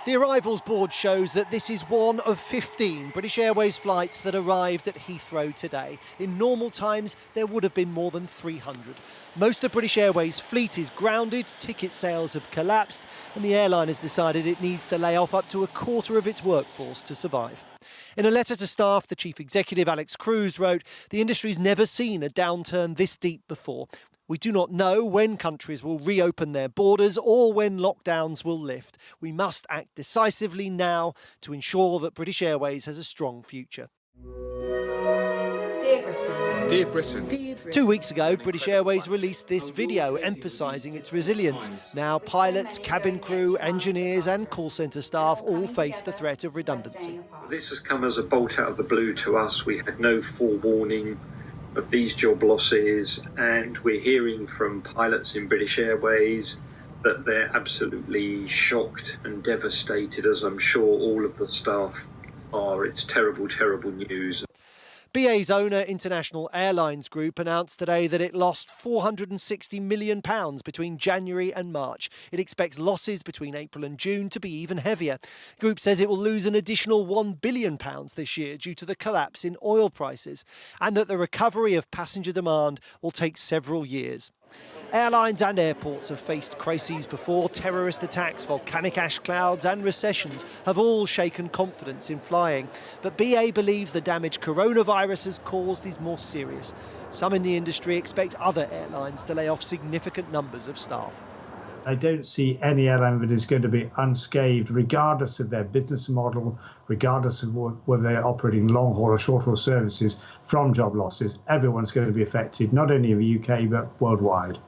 The arrivals board shows that this is one of 15 British Airways flights that arrived at Heathrow today. In normal times, there would have been more than 300. Most of British Airways' fleet is grounded, ticket sales have collapsed, and the airline has decided it needs to lay off up to a quarter of its workforce to survive. In a letter to staff, the chief executive, Alex Cruz, wrote, "The industry's never seen a downturn this deep before. We do not know when countries will reopen their borders or when lockdowns will lift. We must act decisively now to ensure that British Airways has a strong future." Dear Britain. Dear Britain. Dear Britain. 2 weeks ago, British Airways released this video emphasising its resilience. Now pilots, cabin crew, engineers and call centre staff all face the threat of redundancy. This has come as a bolt out of the blue to us. We had no forewarning of these job losses, and we're hearing from pilots in British Airways that they're absolutely shocked and devastated, as I'm sure all of the staff are. It's terrible, terrible news. BA's owner, International Airlines Group, announced today that it lost £460 million between January and March. It expects losses between April and June to be even heavier. The group says it will lose an additional £1 billion this year due to the collapse in oil prices, and that the recovery of passenger demand will take several years. Airlines and airports have faced crises before. Terrorist attacks, volcanic ash clouds and recessions have all shaken confidence in flying. But BA believes the damage coronavirus has caused is more serious. Some in the industry expect other airlines to lay off significant numbers of staff. I don't see any airline that is going to be unscathed, regardless of their business model, regardless of whether they're operating long-haul or short-haul services, from job losses. Everyone's going to be affected, not only in the UK, but worldwide.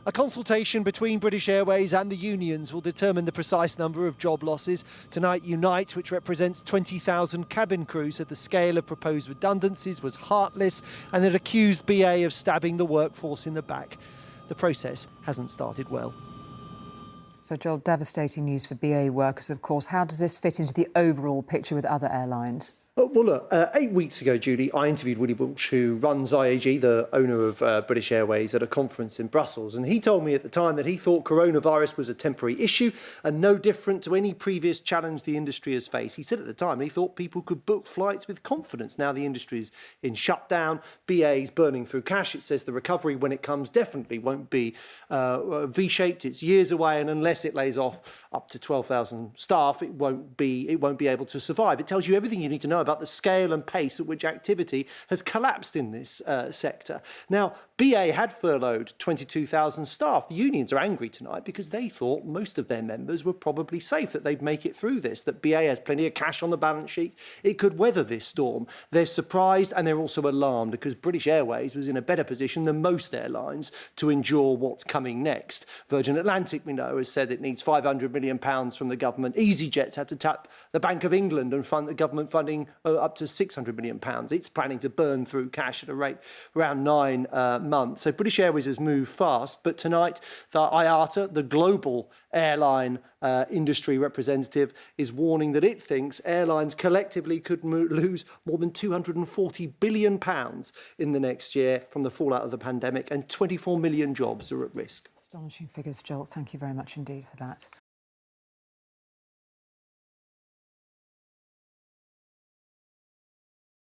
A consultation between British Airways and the unions will determine the precise number of job losses. Tonight, Unite, which represents 20,000 cabin crew, said the scale of proposed redundancies was heartless and it accused BA of stabbing the workforce in the back. The process hasn't started well. So, Joel, devastating news for BA workers, of course. How does this fit into the overall picture with other airlines? Well, look, 8 weeks ago, Julie, I interviewed Willie Walsh, who runs IAG, the owner of British Airways, at a conference in Brussels. And he told me at the time that he thought coronavirus was a temporary issue and no different to any previous challenge the industry has faced. He said at the time he thought people could book flights with confidence. Now the industry's in shutdown, BA's burning through cash. It says the recovery, when it comes, definitely won't be V-shaped. It's years away, and unless it lays off up to 12,000 staff, it won't be able to survive. It tells you everything you need to know about the scale and pace at which activity has collapsed in this sector. Now, BA had furloughed 22,000 staff. The unions are angry tonight because they thought most of their members were probably safe, that they'd make it through this, that BA has plenty of cash on the balance sheet. It could weather this storm. They're surprised and they're also alarmed because British Airways was in a better position than most airlines to endure what's coming next. Virgin Atlantic, we know, has said it needs £500 million from the government. EasyJet's had to tap the Bank of England and fund the government funding up to £600 million. It's planning to burn through cash at a rate around 9 months. So British Airways has moved fast, but tonight the IATA, the global airline industry representative, is warning that it thinks airlines collectively could lose more than £240 billion in the next year from the fallout of the pandemic, and 24 million jobs are at risk. Astonishing figures, Joel. Thank you very much indeed for that.